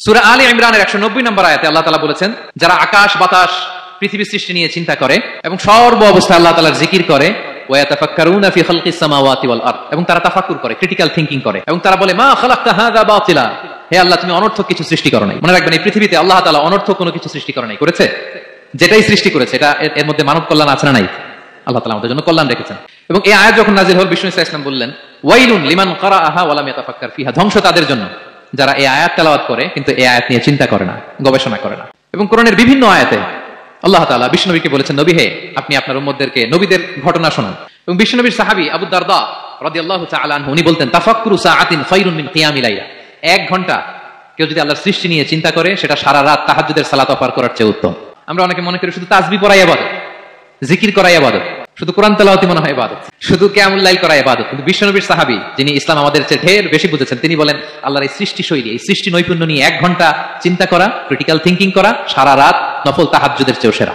সূরা আলে ইমরানের 190 নম্বর আয়াতে আল্লাহ তাআলা বলেছেন, যারা আকাশ বাতাস পৃথিবী সৃষ্টি নিয়ে চিন্তা করে এবং সর্ব অবস্থায় আল্লাহ তাআলার জিকির করে, ওয়া ইয়াতাফাক্কারুনা ফি খালকিস সামাওয়াতি ওয়াল আরদ, এবং তারা তাফাক্কুর করে, ক্রিটিক্যাল থিংকিং করে, এবং তারা বলে মা খালাকতা হাযা বাতিলা, হে আল্লাহ তুমি অনর্থক কিছু সৃষ্টি করো নাই। মনে রাখবেন, এই পৃথিবীতে আল্লাহ তাআলা অনর্থক কোনো কিছু সৃষ্টি করে নাই, করেছে? যেটাই সৃষ্টি করেছে এটা এর মধ্যে মানব কল্যাণ আছে না নাই? আল্লাহ তাআলা আমাদের জন্য কল্যাণ রেখেছেন। এবং এই আয়াত যখন নাযিল হল, বিষ্ণু ইসলাম বললেন, ওয়াইলুন লিমান ক্বারাআহা ওয়া লাম ইয়াতাফাক্কার ফিহা, ধ্বংস তাদের জন্য যারা এই আয়াত তেলাওয়াত করে কিন্তু এই আয়াত নিয়ে চিন্তা করে না, গবেষণা করে না। এবং কোরআনের বিভিন্ন আয়াতে আল্লাহ তাআলা বিষ্ণু নবীকে বলেছেন, নবী হে, আপনি আপনার উম্মতদেরকে নবীদের ঘটনা শোনান। এবং বিষ্ণু নবীর সাহাবী আবু দারদা রাদিয়াল্লাহু তাআলা আনহু উনি বলতেন, তাফাক্কুরু সাআতিন খায়রুন মিন কিয়ামি লাইলা, এক ঘন্টা কেউ যদি আল্লাহর সৃষ্টি নিয়ে চিন্তা করে সেটা সারা রাত তাহাজ্জুদের সালাত পার করার চেয়ে উত্তম। আমরা অনেকে মনে করি শুধু তাসবিহ পড়াই ইবাদত, জিকির করাই ইবাদত, শুধু কোরআন তেলাওয়াতই মনে হয় ইবাদত, শুধু কিয়ামুল লাইল করা ইবাদত। কিন্তু বিশ্বনবীর সাহাবী, যিনি ইসলাম আমাদের চেয়ে ঢের বেশি বুঝেছেন, তিনি বলেন আল্লাহর এই সৃষ্টি শৈলী, এই সৃষ্টি নৈপুণ্য নিয়ে এক ঘন্টা চিন্তা করা, ক্রিটিক্যাল থিংকিং করা, সারা রাত নফল তাহাজ্জুদের চেয়েও সেরা।